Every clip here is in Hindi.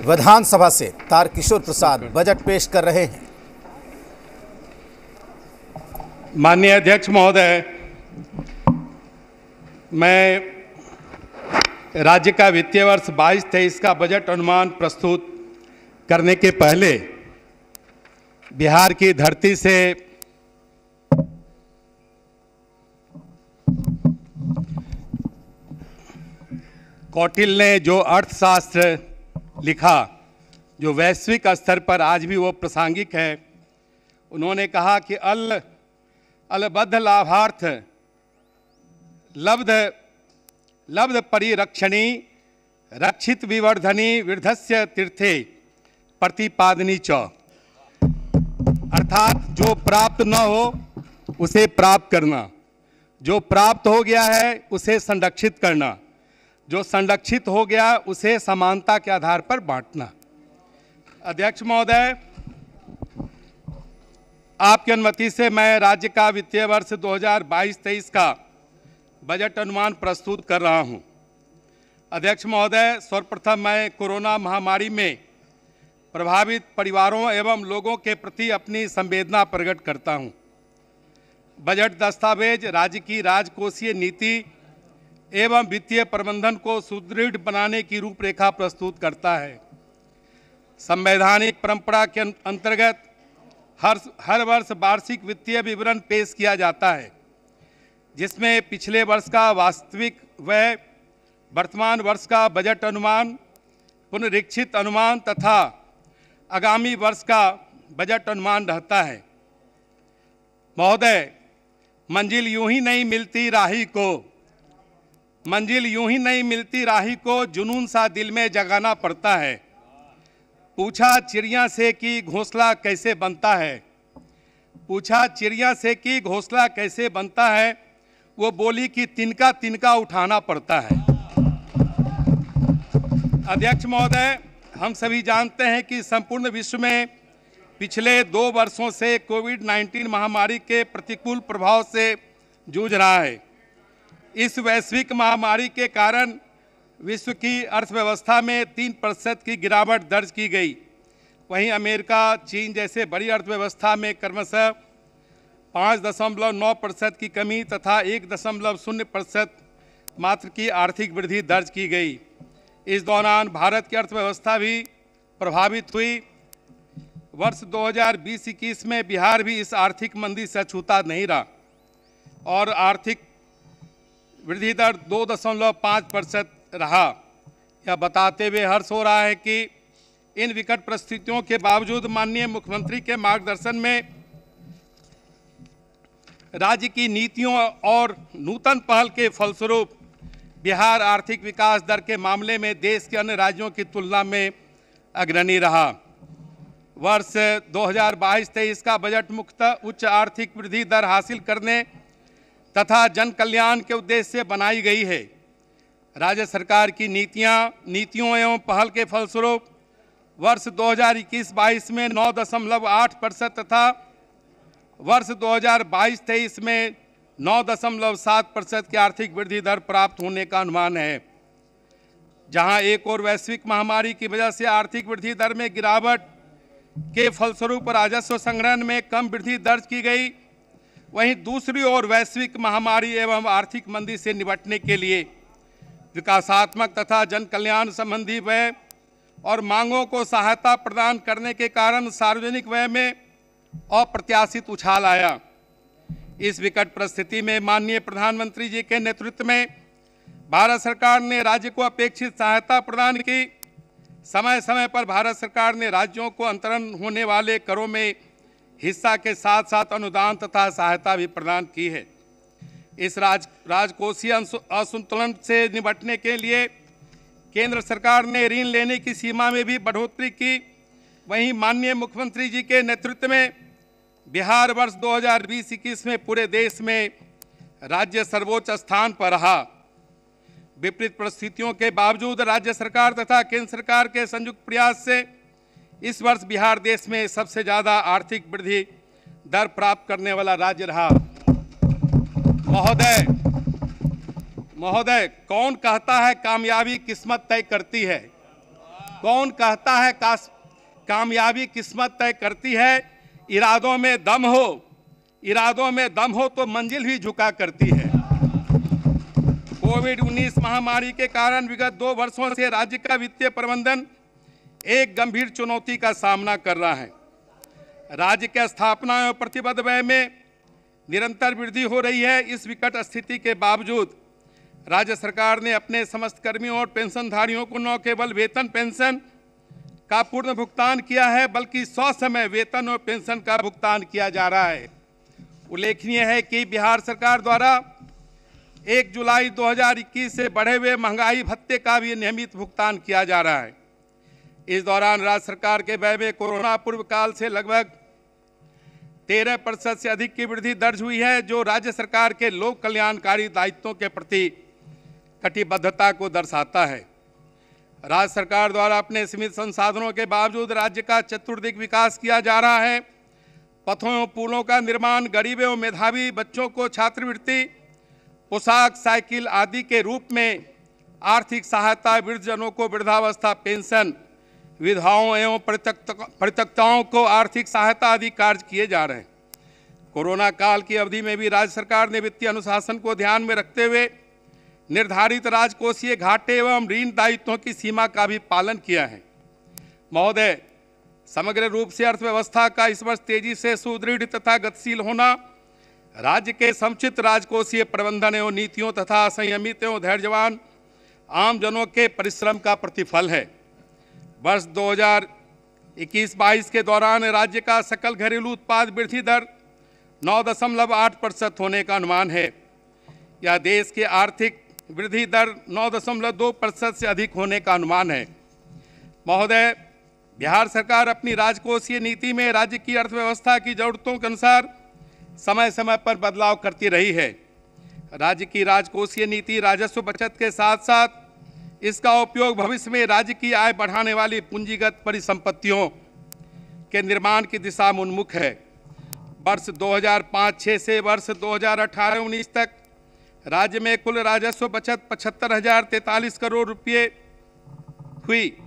विधानसभा से तारकिशोर प्रसाद बजट पेश कर रहे हैं। माननीय अध्यक्ष महोदय, मैं राज्य का वित्तीय वर्ष 22-23 का बजट अनुमान प्रस्तुत करने के पहले बिहार की धरती से कौटिल्य ने जो अर्थशास्त्र लिखा, जो वैश्विक स्तर पर आज भी वो प्रासंगिक है। उन्होंने कहा कि अलबद्ध लाभार्थ लब्ध परिरक्षणी रक्षित विवर्धनी वृद्धस्य तीर्थे प्रतिपादनी च, अर्थात जो प्राप्त न हो उसे प्राप्त करना, जो प्राप्त हो गया है उसे संरक्षित करना, जो संरक्षित हो गया उसे समानता के आधार पर बांटना। अध्यक्ष महोदय, आपकी अनुमति से मैं राज्य का वित्तीय वर्ष 2022-23 का बजट अनुमान प्रस्तुत कर रहा हूं। अध्यक्ष महोदय, सर्वप्रथम मैं कोरोना महामारी में प्रभावित परिवारों एवं लोगों के प्रति अपनी संवेदना प्रकट करता हूं। बजट दस्तावेज राज्य की राजकोषीय नीति एवं वित्तीय प्रबंधन को सुदृढ़ बनाने की रूपरेखा प्रस्तुत करता है। संवैधानिक परंपरा के अंतर्गत हर वर्ष वार्षिक वित्तीय विवरण पेश किया जाता है, जिसमें पिछले वर्ष का वास्तविक व्यय, वर्तमान वर्ष का बजट अनुमान, पुनरीक्षित अनुमान तथा आगामी वर्ष का बजट अनुमान रहता है। महोदय, मंजिल यूं ही नहीं मिलती राही को जुनून सा दिल में जगाना पड़ता है। पूछा चिड़िया से कि घोंसला कैसे बनता है, वो बोली कि तिनका तिनका उठाना पड़ता है। अध्यक्ष महोदय, हम सभी जानते हैं कि संपूर्ण विश्व में पिछले 2 वर्षों से कोविड-19 महामारी के प्रतिकूल प्रभाव से जूझ रहा है। इस वैश्विक महामारी के कारण विश्व की अर्थव्यवस्था में 3% की गिरावट दर्ज की गई। वहीं अमेरिका, चीन जैसे बड़ी अर्थव्यवस्था में क्रमशः 5.9% की कमी तथा 1.0% मात्र की आर्थिक वृद्धि दर्ज की गई। इस दौरान भारत की अर्थव्यवस्था भी प्रभावित हुई। वर्ष 2020-21 में बिहार भी इस आर्थिक मंदी से अछूता नहीं रहा और आर्थिक वृद्धि दर 2.5% रहा। यह बताते हुए हर्ष हो रहा है कि इन विकट परिस्थितियों के बावजूद माननीय मुख्यमंत्री के मार्गदर्शन में राज्य की नीतियों और नूतन पहल के फलस्वरूप बिहार आर्थिक विकास दर के मामले में देश के अन्य राज्यों की तुलना में अग्रणी रहा। वर्ष 2022-23 का बजट मुख्यतः उच्च आर्थिक वृद्धि दर हासिल करने तथा जन कल्याण के उद्देश्य से बनाई गई है। राज्य सरकार की नीतियों एवं पहल के फलस्वरूप वर्ष 2021-22 में 9.8% तथा वर्ष 2022-23 में 9.7% की आर्थिक वृद्धि दर प्राप्त होने का अनुमान है। जहां एक और वैश्विक महामारी की वजह से आर्थिक वृद्धि दर में गिरावट के फलस्वरूप राजस्व संग्रहण में कम वृद्धि दर्ज की गई, वहीं दूसरी ओर वैश्विक महामारी एवं आर्थिक मंदी से निपटने के लिए विकासात्मक तथा जन कल्याण संबंधी व्यय और मांगों को सहायता प्रदान करने के कारण सार्वजनिक व्यय में अप्रत्याशित उछाल आया। इस विकट परिस्थिति में माननीय प्रधानमंत्री जी के नेतृत्व में भारत सरकार ने राज्य को अपेक्षित सहायता प्रदान की। समय समय पर भारत सरकार ने राज्यों को अंतरण होने वाले करों में हिस्सा के साथ साथ अनुदान तथा सहायता भी प्रदान की है। इस राजकोषीय असंतुलन से निपटने के लिए केंद्र सरकार ने ऋण लेने की सीमा में भी बढ़ोतरी की। वहीं माननीय मुख्यमंत्री जी के नेतृत्व में बिहार वर्ष 2020-21 में पूरे देश में राज्य सर्वोच्च स्थान पर रहा। विपरीत परिस्थितियों के बावजूद राज्य सरकार तथा केंद्र सरकार के संयुक्त प्रयास से इस वर्ष बिहार देश में सबसे ज़्यादा आर्थिक वृद्धि दर प्राप्त करने वाला राज्य रहा। महोदय, कौन कहता है कामयाबी किस्मत तय करती है? कौन कहता है कामयाबी किस्मत तय करती है? इरादों में दम हो तो मंजिल भी झुका करती है। कोविड-19 महामारी के कारण विगत 2 वर्षों से राज्य का वित्तीय प्रबंधन एक गंभीर चुनौती का सामना कर रहा है। राज्य के स्थापना एवं प्रतिबद्ध व्यय में निरंतर वृद्धि हो रही है। इस विकट स्थिति के बावजूद राज्य सरकार ने अपने समस्त कर्मियों और पेंशनधारियों को न केवल वेतन पेंशन का पूर्ण भुगतान किया है, बल्कि 100 समय वेतन और पेंशन का भुगतान किया जा रहा है। उल्लेखनीय है कि बिहार सरकार द्वारा 1 जुलाई 2021 से बढ़े हुए महंगाई भत्ते का भी नियमित भुगतान किया जा रहा है। इस दौरान राज्य सरकार के व्यय में कोरोना पूर्व काल से लगभग 13% से अधिक की वृद्धि दर्ज हुई है, जो राज्य सरकार के लोक कल्याणकारी दायित्वों के प्रति कटिबद्धता को दर्शाता है। राज्य सरकार द्वारा अपने सीमित संसाधनों के बावजूद राज्य का चतुर्दिक विकास किया जा रहा है। पथों एवं पुलों का निर्माण, गरीब एवं मेधावी बच्चों को छात्रवृत्ति, पोशाक, साइकिल आदि के रूप में आर्थिक सहायता, वृद्धजनों को वृद्धावस्था पेंशन, विधवाओं एवं परित्यक्ताओं को आर्थिक सहायता आदि कार्य किए जा रहे हैं। कोरोना काल की अवधि में भी राज्य सरकार ने वित्तीय अनुशासन को ध्यान में रखते हुए निर्धारित राजकोषीय घाटे एवं ऋण दायित्वों की सीमा का भी पालन किया है। महोदय, समग्र रूप से अर्थव्यवस्था का इस वर्ष तेजी से सुदृढ़ तथा गतिशील होना राज्य के समुचित राजकोषीय प्रबंधन एवं नीतियों तथा संयमित एवं धैर्यवान आमजनों के परिश्रम का प्रतिफल है। वर्ष 2021-22 के दौरान राज्य का सकल घरेलू उत्पाद वृद्धि दर 9.8% होने का अनुमान है। यह देश के आर्थिक वृद्धि दर 9.2% से अधिक होने का अनुमान है। महोदय, बिहार सरकार अपनी राजकोषीय नीति में राज्य की अर्थव्यवस्था की जरूरतों के अनुसार समय समय पर बदलाव करती रही है। राज्य की राजकोषीय नीति राजस्व बचत के साथ साथ इसका उपयोग भविष्य में राज्य की आय बढ़ाने वाली पूंजीगत परिसंपत्तियों के निर्माण की दिशा में उन्मुख है। वर्ष 2005-06 से वर्ष 2018-19 तक राज्य में कुल राजस्व बचत 75,043 करोड़ रुपये हुई।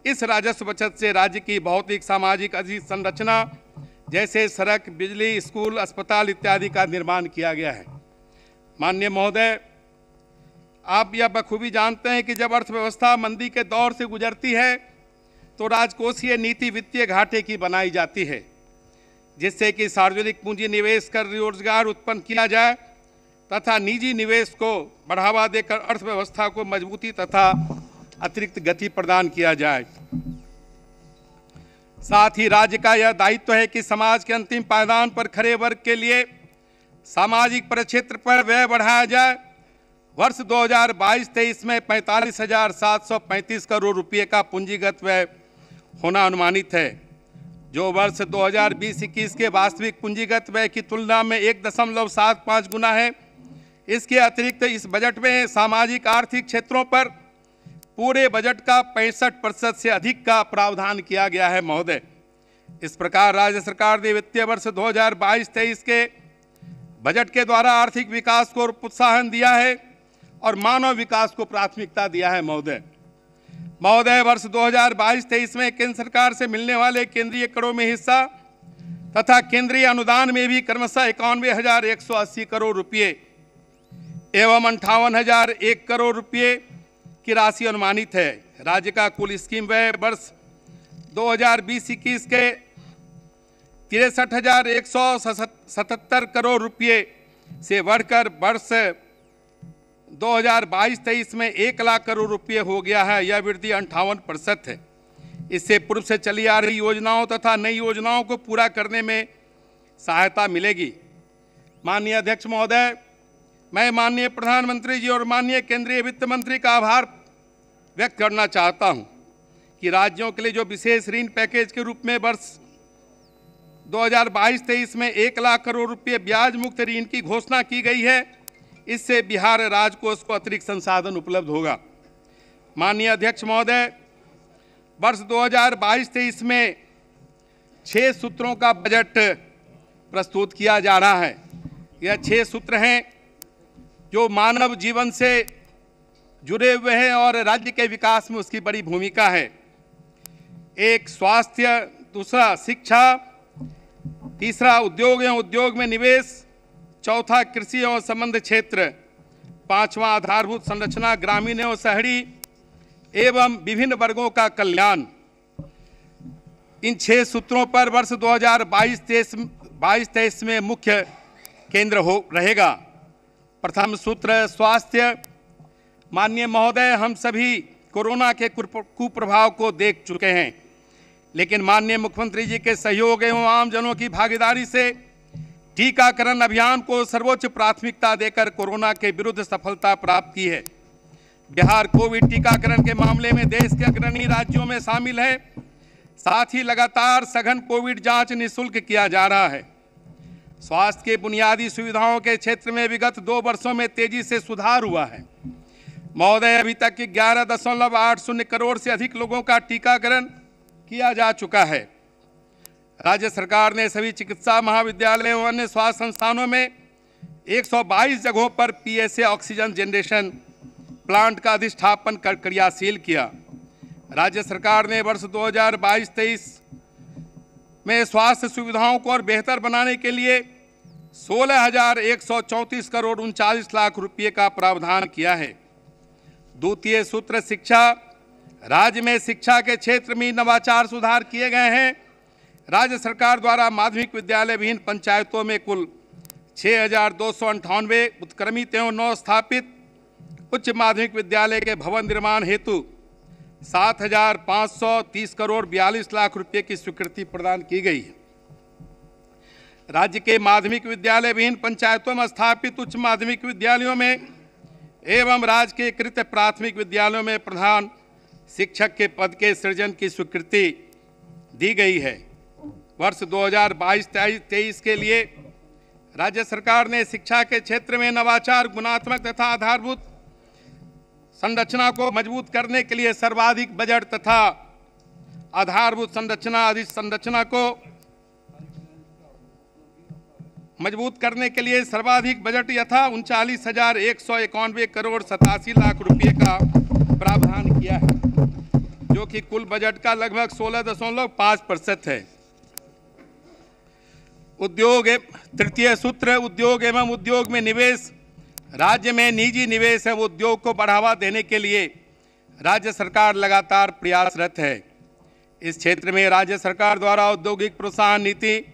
इस राजस्व बचत से राज्य की भौतिक सामाजिक संरचना जैसे सड़क, बिजली, स्कूल, अस्पताल इत्यादि का निर्माण किया गया है। माननीय महोदय, आप यह बखूबी जानते हैं कि जब अर्थव्यवस्था मंदी के दौर से गुजरती है तो राजकोषीय नीति वित्तीय घाटे की बनाई जाती है, जिससे कि सार्वजनिक पूंजी निवेश कर रोजगार उत्पन्न किया जाए तथा निजी निवेश को बढ़ावा देकर अर्थव्यवस्था को मजबूती तथा अतिरिक्त गति प्रदान किया जाए। साथ ही राज्य का यह दायित्व है कि समाज के अंतिम पायदान पर खड़े वर्ग के लिए सामाजिक परिक्षेत्र पर व्यय बढ़ाया जाए। वर्ष 2022-23 में 45,735 करोड़ रुपये का पूंजीगत व्यय होना अनुमानित है, जो वर्ष 2020-21 के वास्तविक पूंजीगत व्यय की तुलना में 1.75 गुना है। इसके अतिरिक्त इस बजट में सामाजिक आर्थिक क्षेत्रों पर पूरे बजट का 65% से अधिक का प्रावधान किया गया है। महोदय, इस प्रकार राज्य सरकार ने वित्तीय वर्ष 2022-23 के बजट के द्वारा आर्थिक विकास को प्रोत्साहन दिया है और मानव विकास को प्राथमिकता दिया है। महोदय, वर्ष 2022-23 में केंद्र सरकार से मिलने वाले केंद्रीय करों में हिस्सा तथा केंद्रीय अनुदान में भी क्रमशः 91,180 करोड़ रुपये एवं 58,001 करोड़ रुपये की राशि अनुमानित है। राज्य का कुल स्कीम व्यय वर्ष 2020-21 के 63,177 करोड़ रुपये से बढ़कर वर्ष 2022-23 में 1 लाख करोड़ रुपये हो गया है। यह वृद्धि 58% है। इससे पूर्व से चली आ रही योजनाओं तथा नई योजनाओं को पूरा करने में सहायता मिलेगी। माननीय अध्यक्ष महोदय, मैं माननीय प्रधानमंत्री जी और माननीय केंद्रीय वित्त मंत्री का आभार व्यक्त करना चाहता हूं कि राज्यों के लिए जो विशेष ऋण पैकेज के रूप में वर्ष 2022-23 में 1 लाख करोड़ रुपये ब्याज मुक्त ऋण की घोषणा की गई है। इससे बिहार राजकोष को अतिरिक्त संसाधन उपलब्ध होगा। माननीय अध्यक्ष महोदय, वर्ष 2022-23 में 6 सूत्रों का बजट प्रस्तुत किया जा रहा है। यह 6 सूत्र हैं जो मानव जीवन से जुड़े हुए हैं और राज्य के विकास में उसकी बड़ी भूमिका है। एक स्वास्थ्य, दूसरा शिक्षा, तीसरा उद्योग एवं उद्योग में निवेश, चौथा कृषि एवं संबद्ध क्षेत्र, पांचवा आधारभूत संरचना ग्रामीण एवं शहरी एवं विभिन्न वर्गों का कल्याण। इन 6 सूत्रों पर वर्ष 2022-23 में मुख्य केंद्र रहेगा। प्रथम सूत्र स्वास्थ्य। माननीय महोदय, हम सभी कोरोना के कुप्रभाव को देख चुके हैं, लेकिन माननीय मुख्यमंत्री जी के सहयोग एवं आमजनों की भागीदारी से टीकाकरण अभियान को सर्वोच्च प्राथमिकता देकर कोरोना के विरुद्ध सफलता प्राप्त की है। बिहार कोविड टीकाकरण के मामले में देश के अग्रणी राज्यों में शामिल है। साथ ही लगातार सघन कोविड जांच निःशुल्क किया जा रहा है। स्वास्थ्य के बुनियादी सुविधाओं के क्षेत्र में विगत 2 वर्षों में तेजी से सुधार हुआ है। महोदय, अभी तक 11.80 करोड़ से अधिक लोगों का टीकाकरण किया जा चुका है। राज्य सरकार ने सभी चिकित्सा महाविद्यालयों और अन्य स्वास्थ्य संस्थानों में 122 जगहों पर पीएसए ऑक्सीजन जनरेशन प्लांट का अधिष्ठापन कर क्रियाशील किया। राज्य सरकार ने वर्ष 2022-23 में स्वास्थ्य सुविधाओं को और बेहतर बनाने के लिए 16,134 करोड़ 39 लाख रुपये का प्रावधान किया है। द्वितीय सूत्र शिक्षा। राज्य में शिक्षा के क्षेत्र में नवाचार सुधार किए गए हैं। राज्य सरकार द्वारा माध्यमिक विद्यालय विहीन पंचायतों में कुल 6,298 उत्क्रमित एवं 9 स्थापित उच्च माध्यमिक विद्यालय के भवन निर्माण हेतु 7,530 करोड़ 42 लाख रुपए की स्वीकृति प्रदान की गई है। राज्य के माध्यमिक विद्यालय विहीन पंचायतों में स्थापित उच्च माध्यमिक विद्यालयों में एवं राजकीयकृत प्राथमिक विद्यालयों में प्रधान शिक्षक के पद के सृजन की स्वीकृति दी गई है। वर्ष 2022-23 के लिए राज्य सरकार ने शिक्षा के क्षेत्र में नवाचार, गुणात्मक तथा आधारभूत संरचना को मजबूत करने के लिए सर्वाधिक बजट तथा आधारभूत संरचना को मजबूत करने के लिए सर्वाधिक बजट यथा 39,191 करोड़ 87 लाख रुपये का प्रावधान किया है, जो कि कुल बजट का लगभग 16.5% है। उद्योग। तृतीय सूत्र उद्योग एवं उद्योग में निवेश। राज्य में निजी निवेश एवं उद्योग को बढ़ावा देने के लिए राज्य सरकार लगातार प्रयासरत है। इस क्षेत्र में राज्य सरकार द्वारा औद्योगिक प्रोत्साहन नीति,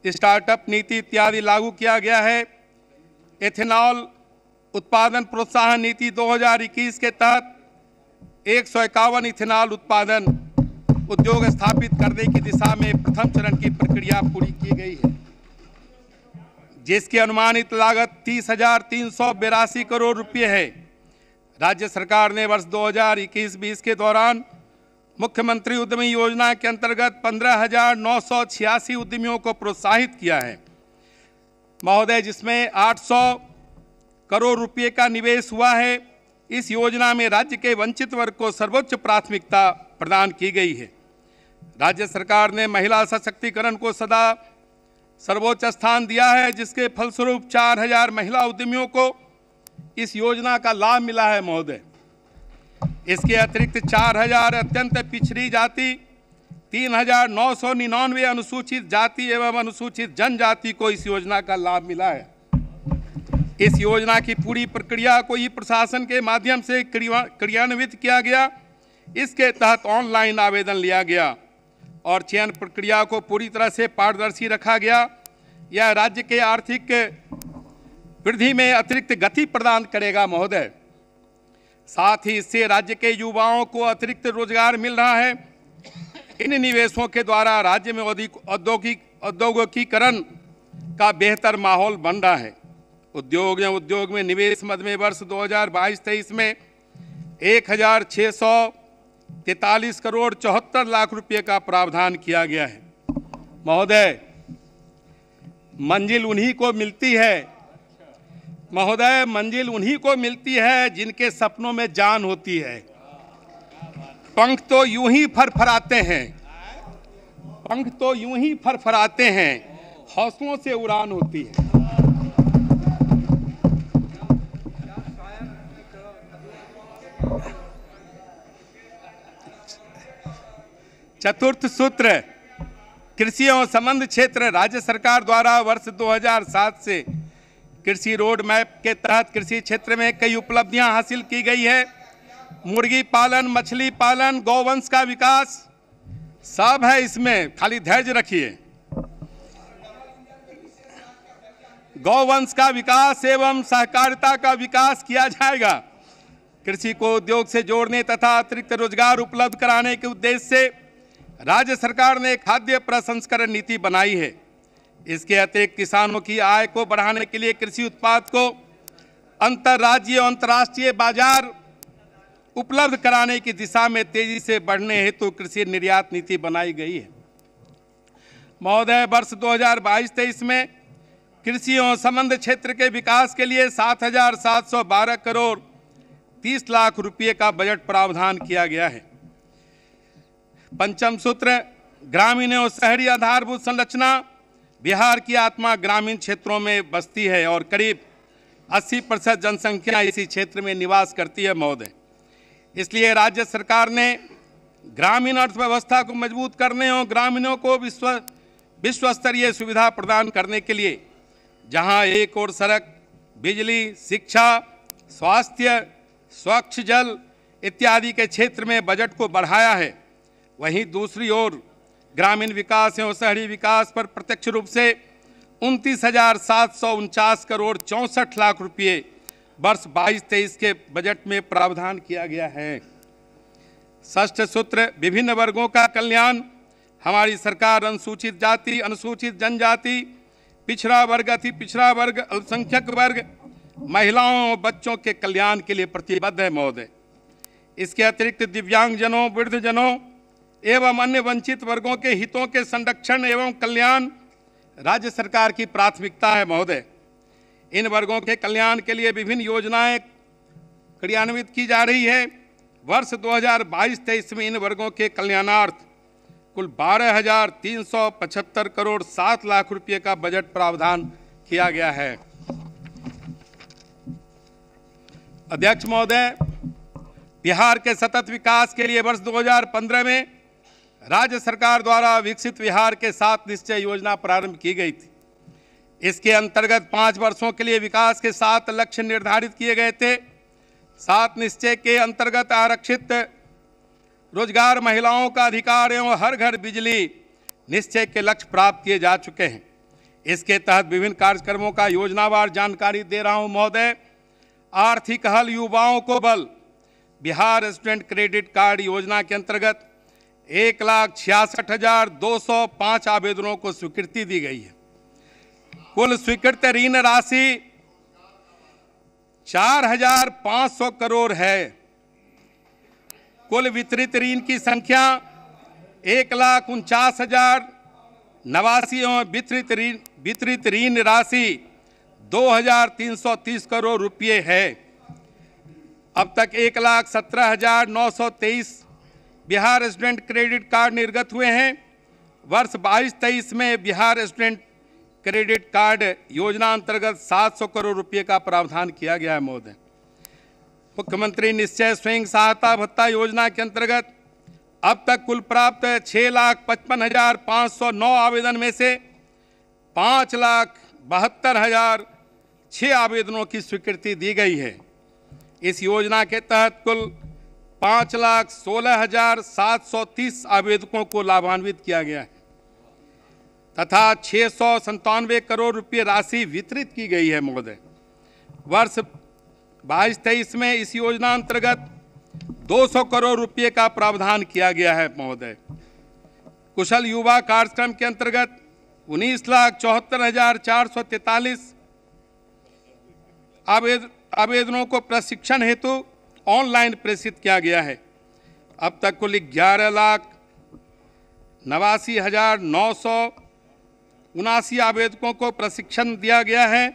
स्टार्टअप नीति इत्यादि लागू किया गया है। एथेनॉल उत्पादन प्रोत्साहन नीति 2021 के तहत 151 इथेनॉल उत्पादन उद्योग स्थापित करने की दिशा में प्रथम चरण की प्रक्रिया पूरी की गई है, जिसकी अनुमानित लागत 30,382 करोड़ रुपये है। राज्य सरकार ने वर्ष 2021-20 के दौरान मुख्यमंत्री उद्यमी योजना के अंतर्गत 15,986 उद्यमियों को प्रोत्साहित किया है महोदय, जिसमें 800 करोड़ रुपये का निवेश हुआ है। इस योजना में राज्य के वंचित वर्ग को सर्वोच्च प्राथमिकता प्रदान की गई है। राज्य सरकार ने महिला सशक्तिकरण को सदा सर्वोच्च स्थान दिया है, जिसके फलस्वरूप 4,000 महिला उद्यमियों को इस योजना का लाभ मिला है महोदय। इसके अतिरिक्त 4,000 अत्यंत पिछड़ी जाति, 3,999 अनुसूचित जाति एवं अनुसूचित जनजाति को इस योजना का लाभ मिला है। इस योजना की पूरी प्रक्रिया को ई प्रशासन के माध्यम से क्रियान्वित किया गया। इसके तहत ऑनलाइन आवेदन लिया गया और चयन प्रक्रिया को पूरी तरह से पारदर्शी रखा गया। यह राज्य के आर्थिक वृद्धि में अतिरिक्त गति प्रदान करेगा महोदय। साथ ही इससे राज्य के युवाओं को अतिरिक्त रोजगार मिल रहा है। इन निवेशों के द्वारा राज्य में औद्योगिकीकरण का बेहतर माहौल बन रहा है। उद्योग या उद्योग में निवेश मद में वर्ष 2022-23 में 1,643 करोड़ 74 लाख रुपए का प्रावधान किया गया है महोदय। मंजिल उन्हीं को मिलती है महोदय, मंजिल उन्हीं को मिलती है जिनके सपनों में जान होती है। पंख तो यूं ही फरफराते हैं, पंख तो यूं ही फरफराते हैं, हौसलों से उड़ान होती है। चतुर्थ सूत्र कृषि एवं संबंध क्षेत्र राज्य सरकार द्वारा वर्ष 2007 से कृषि रोड मैप के तहत कृषि क्षेत्र में कई उपलब्धियां हासिल की गई है। मुर्गी पालन, मछली पालन, गौवंश का विकास सब है इसमें, खाली धैर्य रखिए। गौवंश का विकास एवं सहकारिता का विकास किया जाएगा। कृषि को उद्योग से जोड़ने तथा अतिरिक्त रोजगार उपलब्ध कराने के उद्देश्य से राज्य सरकार ने खाद्य प्रसंस्करण नीति बनाई है। इसके अतिरिक्त किसानों की आय को बढ़ाने के लिए कृषि उत्पाद को अंतर्राज्यीय और अंतर्राष्ट्रीय बाजार उपलब्ध कराने की दिशा में तेजी से बढ़ने हेतु कृषि निर्यात नीति बनाई गई है। महोदय, वर्ष 2022-23 में कृषि एवं संबंध क्षेत्र के विकास के लिए 7,712 करोड़ 30 लाख रुपये का बजट प्रावधान किया गया है। पंचम सूत्र ग्रामीण एवं शहरी आधारभूत संरचना। बिहार की आत्मा ग्रामीण क्षेत्रों में बसती है और करीब 80% जनसंख्या इसी क्षेत्र में निवास करती है महोदय। इसलिए राज्य सरकार ने ग्रामीण अर्थव्यवस्था को मजबूत करने और ग्रामीणों को विश्व स्तरीय सुविधा प्रदान करने के लिए जहां एक ओर सड़क, बिजली, शिक्षा, स्वास्थ्य, स्वच्छ जल इत्यादि के क्षेत्र में बजट को बढ़ाया है, वहीं दूसरी ओर ग्रामीण विकास एवं शहरी विकास पर प्रत्यक्ष रूप से 29,749 करोड़ 64 लाख रुपये वर्ष 22-23 के बजट में प्रावधान किया गया है। षष्ठ सूत्र विभिन्न वर्गों का कल्याण। हमारी सरकार अनुसूचित जाति, अनुसूचित जनजाति, पिछड़ा वर्ग, अति पिछड़ा वर्ग, अल्पसंख्यक वर्ग, महिलाओं और बच्चों के कल्याण के लिए प्रतिबद्ध है महोदय। इसके अतिरिक्त दिव्यांगजनों, वृद्धजनों एवं अन्य वंचित वर्गों के हितों के संरक्षण एवं कल्याण राज्य सरकार की प्राथमिकता है महोदय। इन वर्गों के कल्याण के लिए विभिन्न योजनाएं क्रियान्वित की जा रही है। वर्ष 2022-23 में इन वर्गों के कल्याणार्थ कुल 12,375 करोड़ 7 लाख रुपये का बजट प्रावधान किया गया है। अध्यक्ष महोदय, बिहार के सतत विकास के लिए वर्ष 2015 में राज्य सरकार द्वारा विकसित बिहार के 7 निश्चय योजना प्रारंभ की गई थी। इसके अंतर्गत 5 वर्षों के लिए विकास के 7 लक्ष्य निर्धारित किए गए थे। 7 निश्चय के अंतर्गत आरक्षित रोजगार, महिलाओं का अधिकार एवं हर घर बिजली निश्चय के लक्ष्य प्राप्त किए जा चुके हैं। इसके तहत विभिन्न कार्यक्रमों का योजनावार जानकारी दे रहा हूं महोदय। आर्थिक हल, युवाओं को बल। बिहार स्टूडेंट क्रेडिट कार्ड योजना के अंतर्गत 1,66,205 आवेदनों को स्वीकृति दी गई है। कुल स्वीकृत ऋण राशि 4,500 करोड़ है। कुल वितरित ऋण की संख्या 1,49,089 और वितरित ऋण राशि 2,330 करोड़ रुपये है। अब तक 1,17,923 बिहार स्टूडेंट क्रेडिट कार्ड निर्गत हुए हैं। वर्ष 22-23 में बिहार स्टूडेंट क्रेडिट कार्ड योजना अंतर्गत 700 करोड़ रुपये का प्रावधान किया गया है महोदय। मुख्यमंत्री निश्चय स्वयं सहायता भत्ता योजना के अंतर्गत अब तक कुल प्राप्त 6,55,509 आवेदन में से 5,72,006 आवेदनों की स्वीकृति दी गई है। इस योजना के तहत कुल 5,16,730 आवेदकों को लाभान्वित किया गया है तथा 697 करोड़ रुपये राशि वितरित की गई है महोदय। वर्ष 22-23 में इस योजना अंतर्गत 200 करोड़ रुपये का प्रावधान किया गया है महोदय। कुशल युवा कार्यक्रम के अंतर्गत 19,74,443 आवेदनों को प्रशिक्षण हेतु ऑनलाइन प्रेषित किया गया है। अब तक कुल 11,89,979 आवेदकों को प्रशिक्षण दिया गया है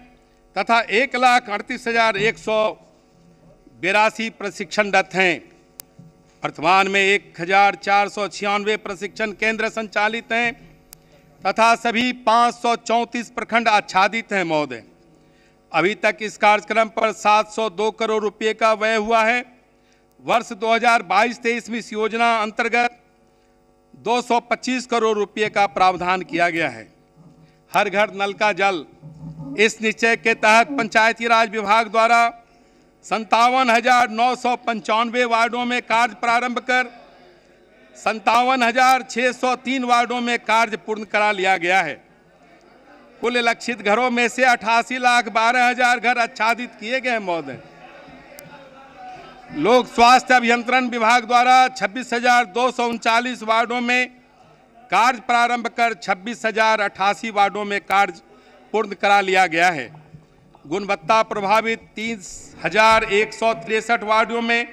तथा 1,38,182 प्रशिक्षणरत हैं। वर्तमान में 1,496 प्रशिक्षण केंद्र संचालित हैं तथा सभी 534 प्रखंड आच्छादित हैं महोदय। अभी तक इस कार्यक्रम पर 702 करोड़ रुपये का व्यय हुआ है। वर्ष 2022-23 में इस योजना अंतर्गत 225 करोड़ रुपए का प्रावधान किया गया है। हर घर नल का जल, इस निश्चय के तहत पंचायती राज विभाग द्वारा 57,995 वार्डों में कार्य प्रारंभ कर 57,603 वार्डों में कार्य पूर्ण करा लिया गया है। कुल लक्षित घरों में से 88,12,000 घर आच्छादित किए गए हैं महोदय। लोक स्वास्थ्य अभियंत्रण विभाग द्वारा 26,239 वार्डों में कार्य प्रारंभ कर 26,088 वार्डों में कार्य पूर्ण करा लिया गया है। गुणवत्ता प्रभावित 30,163 वार्डों में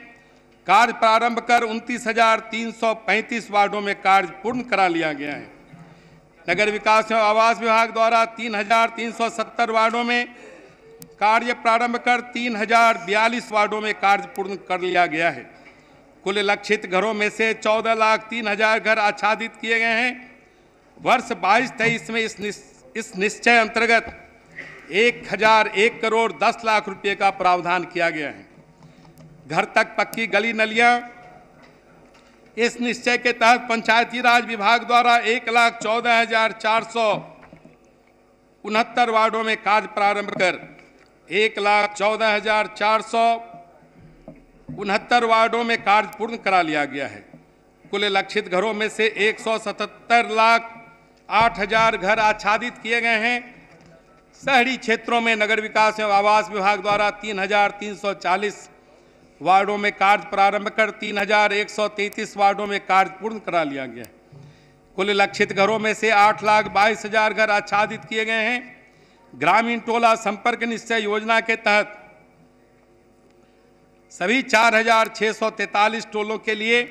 कार्य प्रारंभ कर 29,335 वार्डों में कार्य पूर्ण करा लिया गया है। नगर विकास एवं आवास विभाग द्वारा 3,370 वार्डों में कार्य प्रारंभ कर 3,042 वार्डों में कार्य पूर्ण कर लिया गया है। कुल लक्षित घरों में से 14,03,000 घर आच्छादित किए गए हैं। वर्ष 22-23 में इस निश्चय अंतर्गत 1,001 करोड़ 10 लाख रुपए का प्रावधान किया गया है। घर तक पक्की गली नलियां, इस निश्चय के तहत पंचायती राज विभाग द्वारा 1,14,469 वार्डों में कार्य प्रारंभ कर 1,14,469 वार्डों में कार्य पूर्ण करा लिया गया है। कुल लक्षित घरों में से 177,08,000 घर आच्छादित किए गए हैं। शहरी क्षेत्रों में नगर विकास एवं आवास विभाग द्वारा 3,340 वार्डों में कार्य प्रारंभ कर 3,133 वार्डों में कार्य पूर्ण करा लिया गया है। कुल लक्षित घरों में से 8,22,000 घर आच्छादित किए गए हैं। ग्रामीण टोला संपर्क निश्चय योजना के तहत सभी 4,643 टोलों के लिए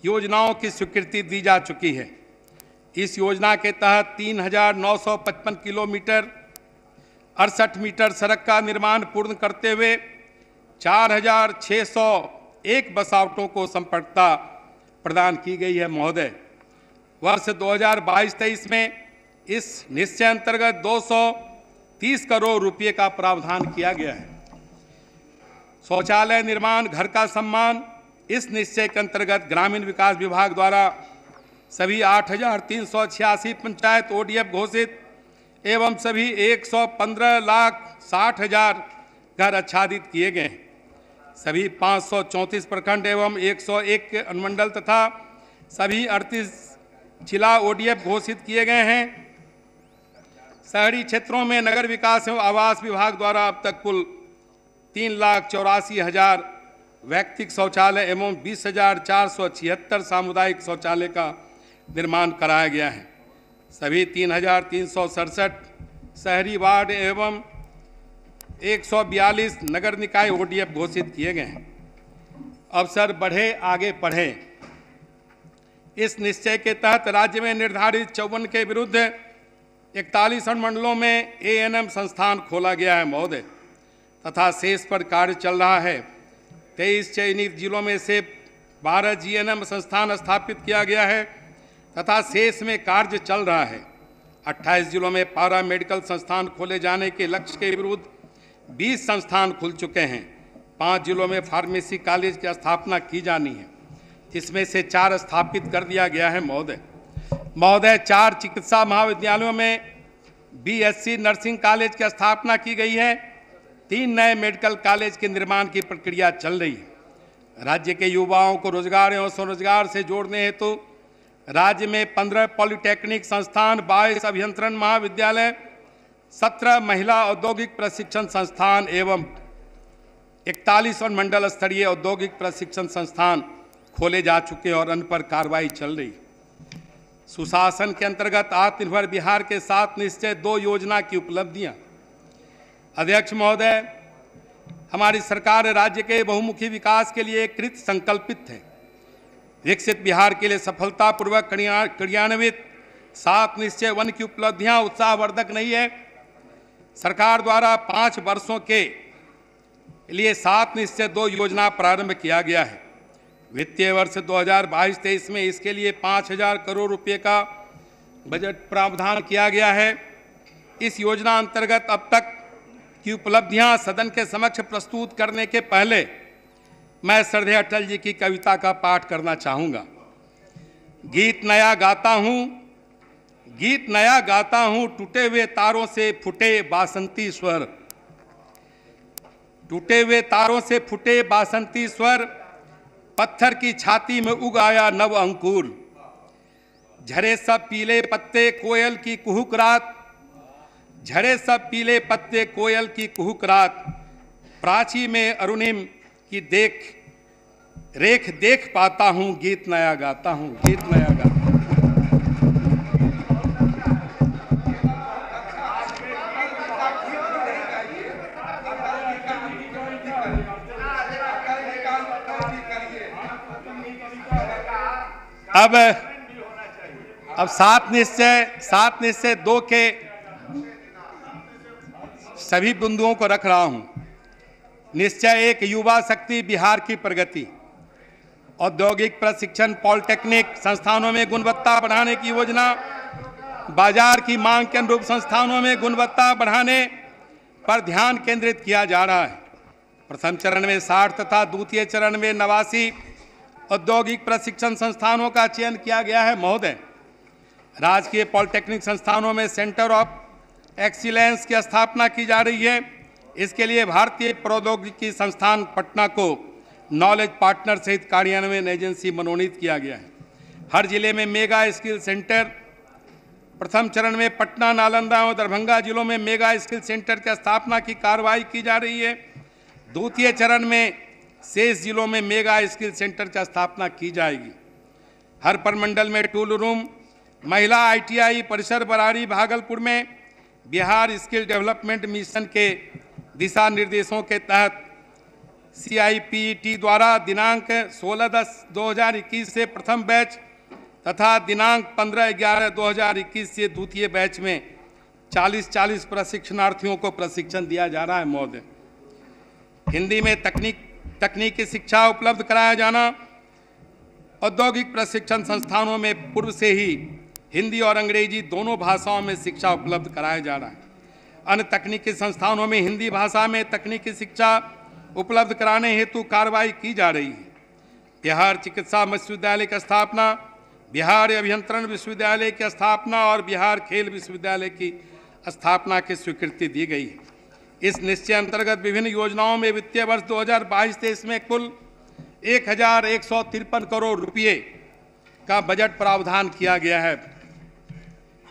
योजनाओं की स्वीकृति दी जा चुकी है। इस योजना के तहत 3,955 किलोमीटर 68 मीटर सड़क का निर्माण पूर्ण करते हुए 4,601 बसावटों को संपर्कता प्रदान की गई है महोदय। वर्ष 2022-23 में इस निश्चय अंतर्गत 230 करोड़ रुपए का प्रावधान किया गया है। शौचालय निर्माण, घर का सम्मान, इस निश्चय के अंतर्गत ग्रामीण विकास विभाग द्वारा सभी 8,386 पंचायत ODF घोषित एवं सभी 115,60,000 घर आच्छादित किए गए हैं। सभी 534 प्रखंड एवं 101 अनुमंडल तथा सभी 38 जिला ODF घोषित किए गए हैं। शहरी क्षेत्रों में नगर विकास एवं आवास विभाग द्वारा अब तक कुल 3,84,000 व्यक्तिगत शौचालय एवं 20,476 सामुदायिक शौचालय का निर्माण कराया गया है। सभी 3,367 शहरी वार्ड एवं 142 नगर निकाय ODF घोषित किए गए हैं। अवसर बढ़े आगे बढ़े, इस निश्चय के तहत राज्य में निर्धारित 54 के विरुद्ध 41 अनुमंडलों में ANM संस्थान खोला गया है महोदय, तथा शेष पर कार्य चल रहा है। 23 चयनित जिलों में से 12 GNM संस्थान स्थापित किया गया है तथा शेष में कार्य चल रहा है। 28 जिलों में पैरा मेडिकल संस्थान खोले जाने के लक्ष्य के विरुद्ध 20 संस्थान खुल चुके हैं। 5 जिलों में फार्मेसी कॉलेज की स्थापना की जानी है, जिसमें से 4 स्थापित कर दिया गया है महोदय। 4 चिकित्सा महाविद्यालयों में BSc नर्सिंग कॉलेज की स्थापना की गई है। 3 नए मेडिकल कॉलेज के निर्माण की प्रक्रिया चल रही है। राज्य के युवाओं को रोजगार एवं स्वरोजगार से जोड़ने हेतु राज्य में 15 पॉलिटेक्निक संस्थान, 22 अभियंत्रण महाविद्यालय, 17 महिला औद्योगिक प्रशिक्षण संस्थान एवं 41 मंडल स्तरीय औद्योगिक प्रशिक्षण संस्थान खोले जा चुके हैं और उन पर कार्रवाई चल रही है। सुशासन के अंतर्गत आत्मनिर्भर बिहार के 7 निश्चय 2 योजना की उपलब्धियां। अध्यक्ष महोदय, हमारी सरकार राज्य के बहुमुखी विकास के लिए कृत संकल्पित है। विकसित बिहार के लिए सफलतापूर्वक क्रियान्वित 7 निश्चय 1 की उपलब्धियां उत्साहवर्धक नहीं है। सरकार द्वारा 5 वर्षों के लिए 7 निश्चय 2 योजना प्रारंभ किया गया है। वित्तीय वर्ष 2022-23 में इसके लिए 5,000 करोड़ रुपए का बजट प्रावधान किया गया है। इस योजना अंतर्गत अब तक की उपलब्धियां सदन के समक्ष प्रस्तुत करने के पहले मैं श्रद्धेय अटल जी की कविता का पाठ करना चाहूँगा। गीत नया गाता हूँ टूटे हुए तारों से फूटे बासंती स्वर, टूटे हुए तारों से फूटे बासंती स्वर, पत्थर की छाती में उग आया नव अंकुर। झरे सब पीले पत्ते कोयल की कुहुक रात, झरे सब पीले पत्ते कोयल की कुहुक रात, प्राची में अरुणिम की रेख देख पाता हूँ, गीत नया गाता हूँ, गीत नया गाता हूँ। अब सात निश्चय 2 के सभी बिंदुओं को रख रहा हूं। निश्चय 1, युवा शक्ति बिहार की प्रगति। औद्योगिक प्रशिक्षण पॉलिटेक्निक संस्थानों में गुणवत्ता बढ़ाने की योजना, बाजार की मांग के अनुरूप संस्थानों में गुणवत्ता बढ़ाने पर ध्यान केंद्रित किया जा रहा है। प्रथम चरण में 60 तथा द्वितीय चरण में 89 औद्योगिक प्रशिक्षण संस्थानों का चयन किया गया है। महोदय, राजकीय पॉलिटेक्निक संस्थानों में सेंटर ऑफ एक्सीलेंस की स्थापना की जा रही है। इसके लिए भारतीय प्रौद्योगिकी संस्थान पटना को नॉलेज पार्टनर सहित कार्यान्वयन एजेंसी मनोनीत किया गया है। हर जिले में मेगा स्किल सेंटर, प्रथम चरण में पटना, नालंदा और दरभंगा जिलों में मेगा स्किल सेंटर की स्थापना की कार्रवाई की जा रही है। द्वितीय चरण में शेष जिलों में मेगा स्किल सेंटर की स्थापना की जाएगी। हर प्रमंडल में टूल रूम, महिला ITI परिसर बरारी भागलपुर में बिहार स्किल डेवलपमेंट मिशन के दिशा निर्देशों के तहत CIPET द्वारा दिनांक 16/10/2021 से प्रथम बैच तथा दिनांक 15/11/2021 से द्वितीय बैच में 40 प्रशिक्षणार्थियों को प्रशिक्षण दिया जा रहा है। महोदय, हिंदी में तकनीकी शिक्षा उपलब्ध कराया जाना। औद्योगिक प्रशिक्षण संस्थानों में पूर्व से ही हिंदी और अंग्रेजी दोनों भाषाओं में शिक्षा उपलब्ध कराया जा रहा है। अन्य तकनीकी संस्थानों में हिंदी भाषा में तकनीकी शिक्षा उपलब्ध कराने हेतु कार्रवाई की जा रही है। बिहार चिकित्सा विश्वविद्यालय की स्थापना, बिहार अभियंत्रण विश्वविद्यालय की स्थापना और बिहार खेल विश्वविद्यालय की स्थापना की स्वीकृति दी गई है। इस निश्चय अंतर्गत विभिन्न योजनाओं में वित्तीय वर्ष 2022-23 में कुल 1153 करोड़ रुपये का बजट प्रावधान किया गया है।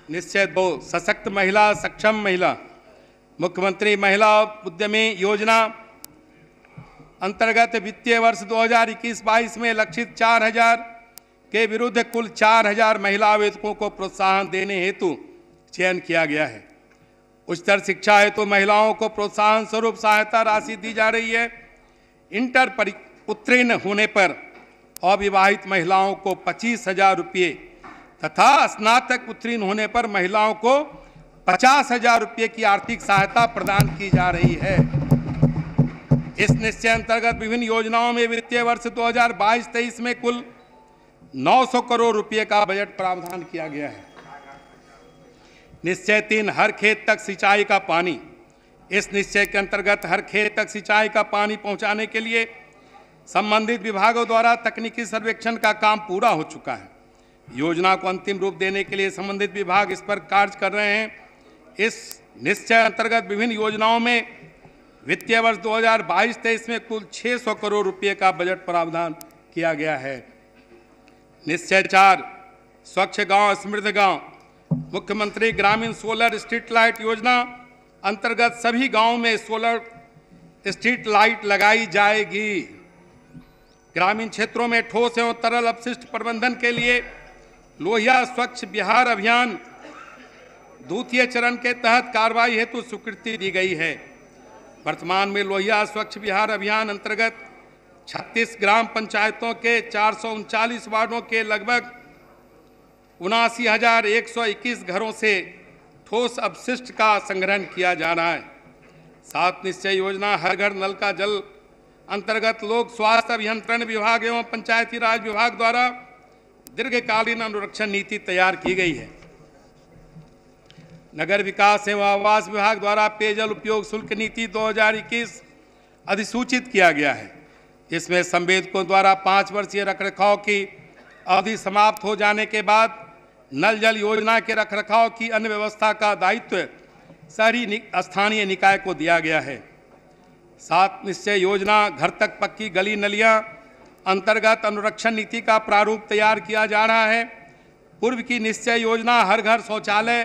निश्चय 2, सशक्त महिला सक्षम महिला। मुख्यमंत्री महिला उद्यमी योजना अंतर्गत वित्तीय वर्ष 2021-22 में लक्षित 4000 के विरुद्ध कुल 4000 महिला आवेदकों को प्रोत्साहन देने हेतु चयन किया गया है। उच्चतर शिक्षा हेतु महिलाओं को प्रोत्साहन स्वरूप सहायता राशि दी जा रही है। इंटर उत्तीर्ण होने पर अविवाहित महिलाओं को 25,000 रुपये तथा स्नातक उत्तीर्ण होने पर महिलाओं को 50,000 रुपये की आर्थिक सहायता प्रदान की जा रही है। इस निश्चय अंतर्गत विभिन्न योजनाओं में वित्तीय वर्ष 2022-23 में कुल 900 करोड़ रुपये का बजट प्रावधान किया गया है। निश्चय 3, हर खेत तक सिंचाई का पानी। इस निश्चय के अंतर्गत हर खेत तक सिंचाई का पानी पहुंचाने के लिए संबंधित विभागों द्वारा तकनीकी सर्वेक्षण का काम पूरा हो चुका है। योजना को अंतिम रूप देने के लिए संबंधित विभाग इस पर कार्य कर रहे हैं। इस निश्चय अंतर्गत विभिन्न योजनाओं में वित्तीय वर्ष 2022-23 में कुल 600 करोड़ रुपये का बजट प्रावधान किया गया है। निश्चय 4, स्वच्छ गांव समृद्ध गांव। मुख्यमंत्री ग्रामीण सोलर स्ट्रीट लाइट योजना अंतर्गत सभी गांवों में सोलर स्ट्रीट लाइट लगाई जाएगी। ग्रामीण क्षेत्रों में ठोस एवं तरल अपशिष्ट प्रबंधन के लिए लोहिया स्वच्छ बिहार अभियान द्वितीय चरण के तहत कार्रवाई हेतु स्वीकृति दी गई है। वर्तमान में लोहिया स्वच्छ बिहार अभियान अंतर्गत 36 ग्राम पंचायतों के 439 वार्डों के लगभग 79,121 घरों से ठोस अपशिष्ट का संग्रहण किया जा रहा है। 7 निश्चय योजना हर घर नल का जल अंतर्गत लोक स्वास्थ्य अभियंत्रण विभाग एवं पंचायती राज विभाग द्वारा दीर्घकालीन अनुरक्षण नीति तैयार की गई है। नगर विकास एवं आवास विभाग द्वारा पेयजल उपयोग शुल्क नीति 2021 अधिसूचित किया गया है। इसमें संवेदकों द्वारा 5 वर्षीय रखरखाव की अवधि समाप्त हो जाने के बाद नल जल योजना के रखरखाव की अन्य व्यवस्था का दायित्व शहरी स्थानीय निकाय को दिया गया है। 7 निश्चय योजना घर तक पक्की गली नलियां अंतर्गत अनुरक्षण नीति का प्रारूप तैयार किया जा रहा है। पूर्व की निश्चय योजना हर घर शौचालय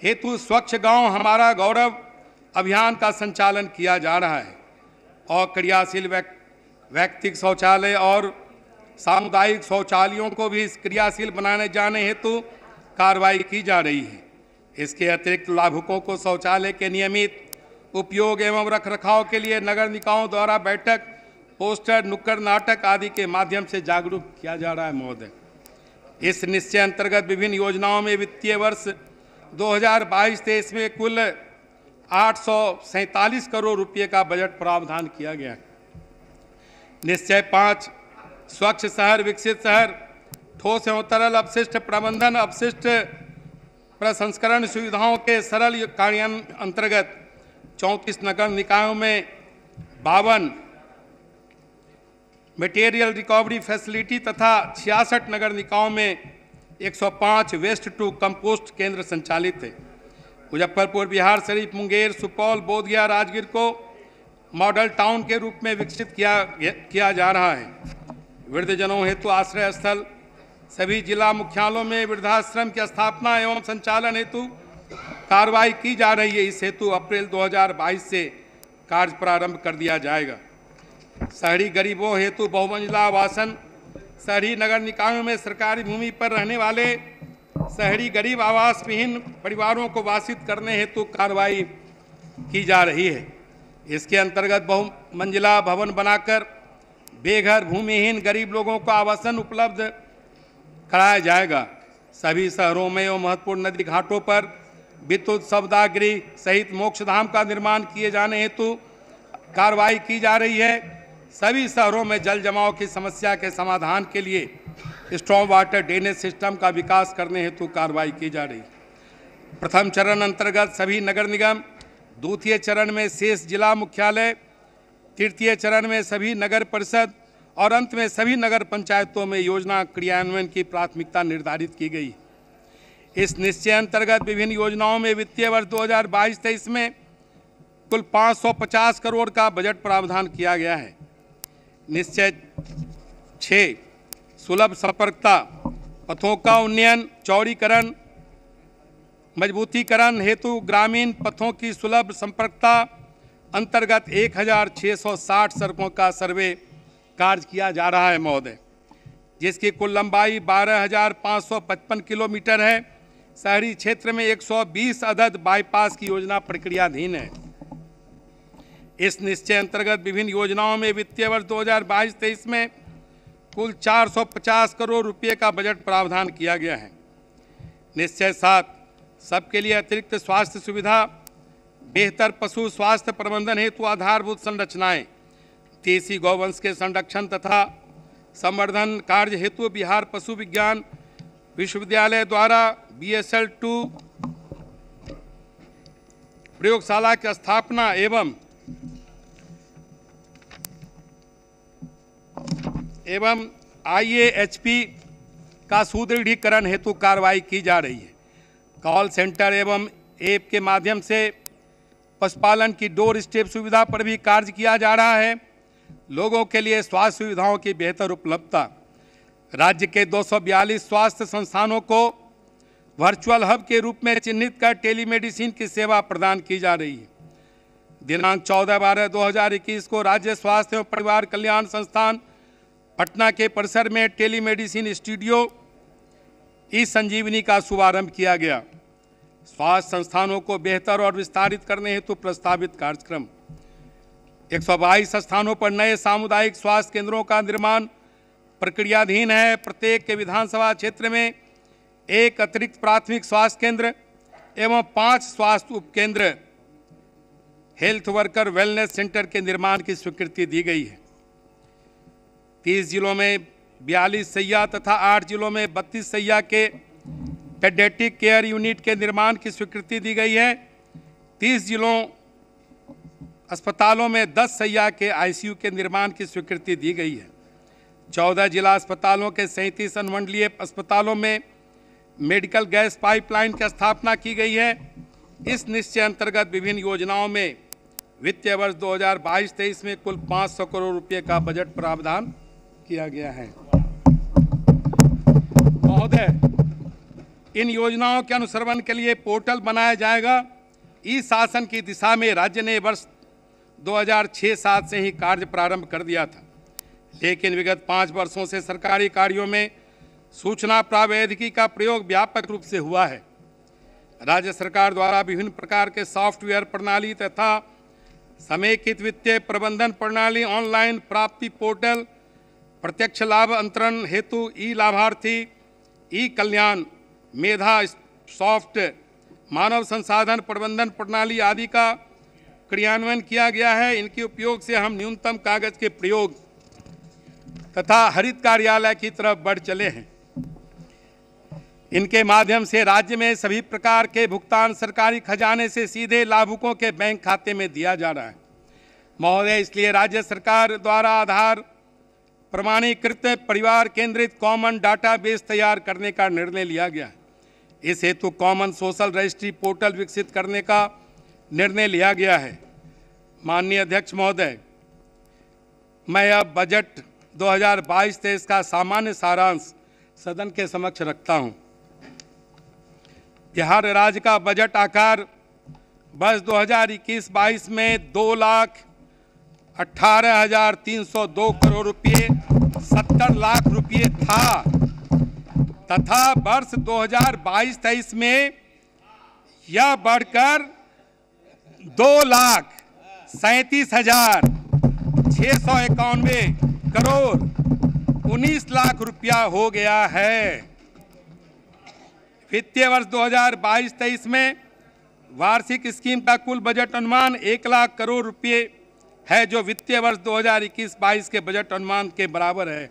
हेतु स्वच्छ गांव हमारा गौरव अभियान का संचालन किया जा रहा है और क्रियाशील व्यक्तिगत शौचालय और सामुदायिक शौचालयों को भी क्रियाशील बनाने जाने हेतु कार्रवाई की जा रही है। इसके अतिरिक्त लाभुकों को शौचालय के नियमित उपयोग एवं रखरखाव के लिए नगर निकायों द्वारा बैठक, पोस्टर, नुक्कड़ नाटक आदि के माध्यम से जागरूक किया जा रहा है महोदय। इस निश्चय अंतर्गत विभिन्न योजनाओं में वित्तीय वर्ष 2022-23 में कुल 847 करोड़ रुपये का बजट प्रावधान किया गया है। निश्चय 5 स्वच्छ शहर विकसित शहर, ठोस एवं तरल अपशिष्ट प्रबंधन, अपशिष्ट प्रसंस्करण सुविधाओं के सरल कार्यान्वयन अंतर्गत 34 नगर निकायों में 52 मटेरियल रिकवरी फैसिलिटी तथा 66 नगर निकायों में 105 वेस्ट टू कंपोस्ट केंद्र संचालित है। मुजफ्फरपुर, बिहार शरीफ, मुंगेर, सुपौल, बोधगया, राजगीर को मॉडल टाउन के रूप में विकसित किया जा रहा है। वृद्धजनों हेतु आश्रय स्थल, सभी जिला मुख्यालयों में वृद्धाश्रम की स्थापना एवं संचालन हेतु कार्रवाई की जा रही है। इस हेतु अप्रैल 2022 से कार्य प्रारंभ कर दिया जाएगा। शहरी गरीबों हेतु बहुमंजिला आवासन, शहरी नगर निकायों में सरकारी भूमि पर रहने वाले शहरी गरीब आवास विहीन परिवारों को वासित करने हेतु कार्रवाई की जा रही है। इसके अंतर्गत बहुमंजिला भवन बनाकर बेघर भूमिहीन गरीब लोगों को आवासन उपलब्ध कराया जाएगा। सभी शहरों में एवं महत्वपूर्ण नदी घाटों पर विद्युत शवदाह सहित मोक्षधाम का निर्माण किए जाने हेतु कार्रवाई की जा रही है। सभी शहरों में जल जमाव की समस्या के समाधान के लिए स्ट्रॉन्ग वाटर ड्रेनेज सिस्टम का विकास करने हेतु कार्रवाई की जा रही है। प्रथम चरण अंतर्गत सभी नगर निगम, द्वितीय चरण में शेष जिला मुख्यालय, तृतीय चरण में सभी नगर परिषद और अंत में सभी नगर पंचायतों में योजना क्रियान्वयन की प्राथमिकता निर्धारित की गई। इस निश्चय अंतर्गत विभिन्न योजनाओं में वित्तीय वर्ष 2022-23 में कुल 550 करोड़ का बजट प्रावधान किया गया है। निश्चय 6 सुलभ संपर्कता, पथों का उन्नयन, चौड़ीकरण, मजबूतीकरण हेतु ग्रामीण पथों की सुलभ संपर्कता अंतर्गत 1660 सड़कों का सर्वे कार्य किया जा रहा है महोदय, जिसकी कुल लंबाई 12,555 किलोमीटर है। शहरी क्षेत्र में 120 अदद बाईपास की योजना प्रक्रियाधीन है। इस निश्चय अंतर्गत विभिन्न योजनाओं में वित्तीय वर्ष 2022-23 में कुल 450 करोड़ रुपये का बजट प्रावधान किया गया है। निश्चय 7 सबके लिए अतिरिक्त स्वास्थ्य सुविधा, बेहतर पशु स्वास्थ्य प्रबंधन हेतु आधारभूत संरचनाएं, देसी गौवंश के संरक्षण तथा संवर्धन कार्य हेतु बिहार पशु विज्ञान विश्वविद्यालय द्वारा BSL-2 प्रयोगशाला की स्थापना एवं IAHP का सुदृढ़ीकरण हेतु कार्रवाई की जा रही है। कॉल सेंटर एवं ऐप के माध्यम से पशुपालन की डोर स्टेप सुविधा पर भी कार्य किया जा रहा है। लोगों के लिए स्वास्थ्य सुविधाओं की बेहतर उपलब्धता, राज्य के 242 स्वास्थ्य संस्थानों को वर्चुअल हब के रूप में चिन्हित कर टेलीमेडिसिन की सेवा प्रदान की जा रही है। दिनांक 14/12/2021 को राज्य स्वास्थ्य एवं परिवार कल्याण संस्थान पटना के परिसर में टेलीमेडिसिन स्टूडियो ई-संजीवनी का शुभारंभ किया गया। स्वास्थ्य संस्थानों को बेहतर और विस्तारित करने हेतु प्रस्तावित कार्यक्रम 122 स्थानों पर नए सामुदायिक स्वास्थ्य केंद्रों का निर्माण प्रक्रियाधीन है। प्रत्येक के विधानसभा क्षेत्र में एक अतिरिक्त प्राथमिक स्वास्थ्य केंद्र एवं 5 स्वास्थ्य उपकेंद्र हेल्थ वर्कर वेलनेस सेंटर के निर्माण की स्वीकृति दी गई है। 30 जिलों में 42 सैया तथा 8 जिलों में 32 सैया के पेडियाट्रिक केयर यूनिट के निर्माण की स्वीकृति दी गई है। 30 जिलों अस्पतालों में 10 सैया के ICU के निर्माण की स्वीकृति दी गई है। 14 जिला अस्पतालों के 37 अनुमंडलीय अस्पतालों में मेडिकल गैस पाइपलाइन की स्थापना की गई है। इस निश्चय अंतर्गत विभिन्न योजनाओं में वित्तीय वर्ष 2022-23 में कुल 500 करोड़ रुपए का बजट प्रावधान किया गया है। महोदय, इन योजनाओं के अनुश्रवण के लिए पोर्टल बनाया जाएगा। ई शासन की दिशा में राज्य ने वर्ष 2006-07 से ही कार्य प्रारंभ कर दिया था, लेकिन विगत 5 वर्षों से सरकारी कार्यों में सूचना प्रौद्योगिकी का प्रयोग व्यापक रूप से हुआ है। राज्य सरकार द्वारा विभिन्न प्रकार के सॉफ्टवेयर प्रणाली तथा समेकित वित्तीय प्रबंधन प्रणाली, ऑनलाइन प्राप्ति पोर्टल, प्रत्यक्ष लाभ अंतरण हेतु ई लाभार्थी, ई कल्याण, मेधा सॉफ्ट, मानव संसाधन प्रबंधन प्रणाली आदि का क्रियान्वयन किया गया है। इनके उपयोग से हम न्यूनतम कागज के प्रयोग तथा हरित कार्यालय की तरफ बढ़ चले हैं। इनके माध्यम से राज्य में सभी प्रकार के भुगतान सरकारी खजाने से सीधे लाभुकों के बैंक खाते में दिया जा रहा है। महोदय, इसलिए राज्य सरकार द्वारा आधार प्रमाणीकृत परिवार केंद्रित कॉमन डाटाबेस तैयार करने का निर्णय लिया गया है। इस हेतु कॉमन सोशल रजिस्ट्री पोर्टल विकसित करने का निर्णय लिया गया है। माननीय अध्यक्ष महोदय, मैं अब बजट 2022-23 का सामान्य सारांश सदन के समक्ष रखता हूं। बिहार राज्य का बजट आकार वर्ष 2021-22 में 2,18,302 करोड़ रुपये 70 लाख रुपये था तथा वर्ष 2022-23 में यह बढ़कर 2,37,691 करोड़ 19 लाख रुपया हो गया है। वित्तीय वर्ष 2022-23 में वार्षिक स्कीम का कुल बजट अनुमान 1 लाख करोड़ रुपये है, जो वित्तीय वर्ष 2021-22 के बजट अनुमान के बराबर है।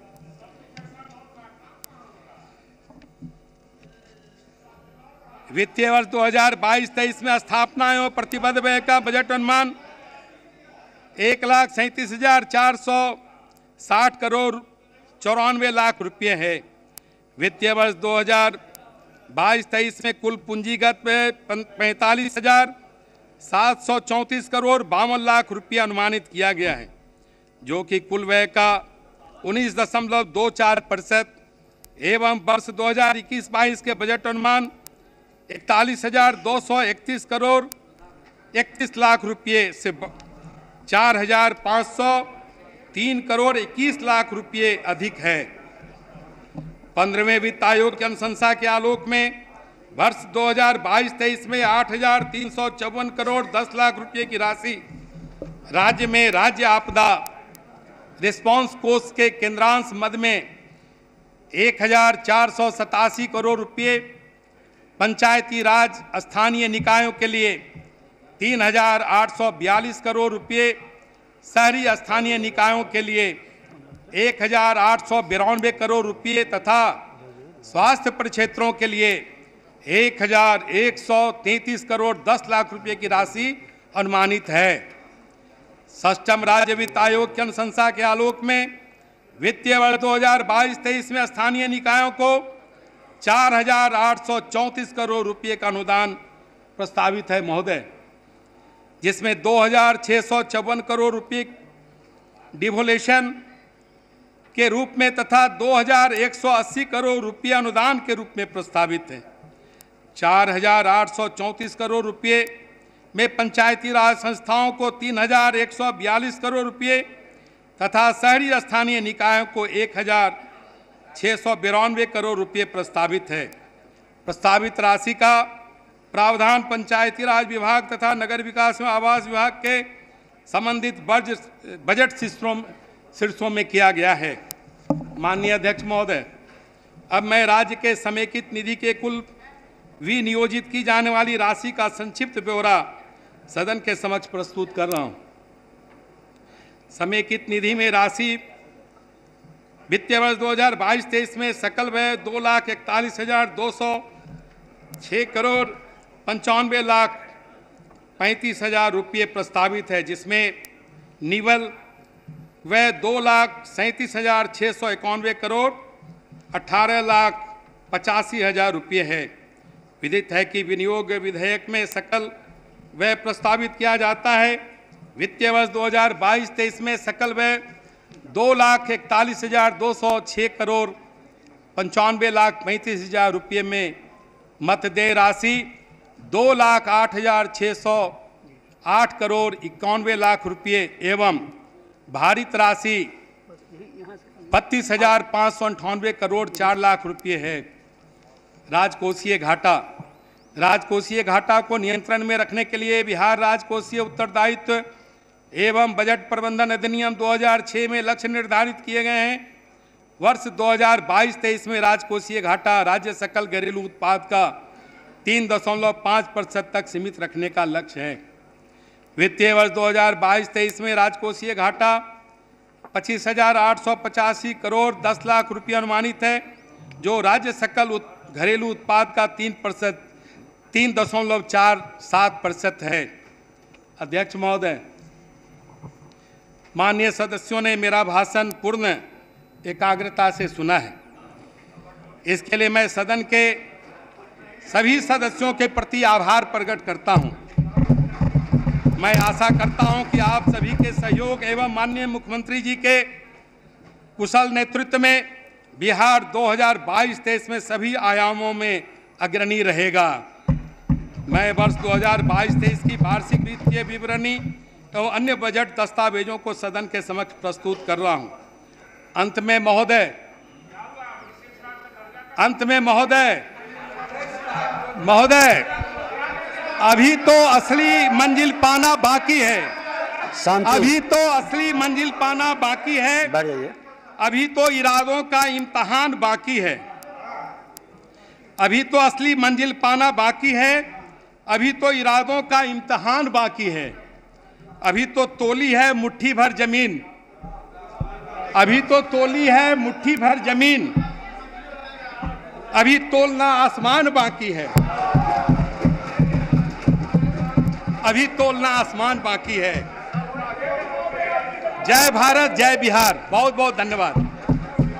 वित्तीय वर्ष 2022-23 में स्थापना एवं प्रतिबद्ध व्यय का बजट अनुमान 1,37,460 करोड़ 94 लाख रुपये है। वित्तीय वर्ष 2022-23 में कुल पूंजीगत व्यय 45,734 करोड़ 52 लाख रुपये अनुमानित किया गया है, जो कि कुल व्यय का 19.24% एवं वर्ष 2021-22 के बजट अनुमान 41,231 करोड़ 31 लाख रुपये से 4,503 करोड़ 21 लाख रुपये अधिक है। 15वें वित्त आयोग की अनुशंसा के आलोक में वर्ष 2022-23 में 8,354 करोड़ 10 लाख रुपये की राशि राज्य में राज्य आपदा रिस्पांस कोष के केंद्रांश मद में 1,487 करोड़ रुपये, पंचायती राज स्थानीय निकायों के लिए 3,842 करोड़ रुपये, शहरी स्थानीय निकायों के लिए 1,892 करोड़ रुपये तथा स्वास्थ्य परिक्षेत्रों के लिए 1,133 करोड़ 10 लाख रुपये की राशि अनुमानित है। षष्ठम राज्य वित्त आयोग की अनुशंसा के आलोक में वित्तीय वर्ष 2022-23 में स्थानीय निकायों को 4,834 करोड़ रुपये का अनुदान प्रस्तावित है महोदय, जिसमें 2,654 करोड़ रुपये डिवोल्यूशन के रूप में तथा 2,180 करोड़ रुपये अनुदान के रूप में प्रस्तावित है। 4,834 करोड़ रुपये में पंचायती राज संस्थाओं को 3,142 करोड़ रुपये तथा शहरी स्थानीय निकायों को 1,692 करोड़ रुपये प्रस्तावित है। प्रस्तावित राशि का प्रावधान पंचायती राज विभाग तथा नगर विकास एवं आवास विभाग के संबंधित बजट शीर्षों में किया गया है। माननीय अध्यक्ष महोदय, अब मैं राज्य के समेकित निधि के कुल विनियोजित की जाने वाली राशि का संक्षिप्त ब्यौरा सदन के समक्ष प्रस्तुत कर रहा हूं। समेकित निधि में राशि वित्तीय वर्ष 2022-23 में सकल व्यय 2,41,206 करोड़ 95 लाख 35 हज़ार रुपये प्रस्तावित है, जिसमें निवल वह 2,37,691 करोड़ 18,85,000 रुपये है। विदित है कि विनियोग विधेयक में सकल व्यय प्रस्तावित किया जाता है। वित्तीय वर्ष 2022-23 में सकल व्यय 2,41,206 करोड़ 95,35,000 रुपये में मतदेय राशि 2,08,608 करोड़ 91 लाख रुपये एवं भारित राशि 32,598 करोड़ 4 लाख रुपये है। राजकोषीय घाटा को नियंत्रण में रखने के लिए बिहार राजकोषीय उत्तरदायित्व एवं बजट प्रबंधन अधिनियम 2006 में लक्ष्य निर्धारित किए गए हैं। वर्ष 2022-23 में राजकोषीय घाटा राज्य सकल घरेलू उत्पाद का 3.5% तक सीमित रखने का लक्ष्य है। वित्तीय वर्ष 2022-23 में राजकोषीय घाटा 25,885 करोड़ 10 लाख रुपये अनुमानित है, जो राज्य सकल घरेलू उत्पाद का 3.47% है। अध्यक्ष महोदय, माननीय सदस्यों ने मेरा भाषण पूर्ण एकाग्रता से सुना है। इसके लिए मैं सदन के सभी सदस्यों के प्रति आभार प्रकट करता हूं। मैं आशा करता हूं कि आप सभी के सहयोग एवं माननीय मुख्यमंत्री जी के कुशल नेतृत्व में बिहार 2022-23 में सभी आयामों में अग्रणी रहेगा। मैं वर्ष 2022-23 की वार्षिक वित्तीय विवरणी एवं अन्य बजट दस्तावेजों को सदन के समक्ष प्रस्तुत कर रहा हूं। अंत में महोदय, अभी तो असली मंजिल पाना बाकी है। अभी तो असली मंजिल पाना बाकी है। अभी तो इरादों का इम्तहान बाकी है। अभी तो असली मंजिल पाना बाकी है। अभी तो इरादों का इम्तहान बाकी है। अभी तो तोली है मुट्ठी भर जमीन। अभी तो तोली है मुट्ठी भर जमीन। अभी तोलना आसमान बाकी है। अभी तोलना आसमान बाकी है। जय भारत, जय बिहार। बहुत बहुत धन्यवाद।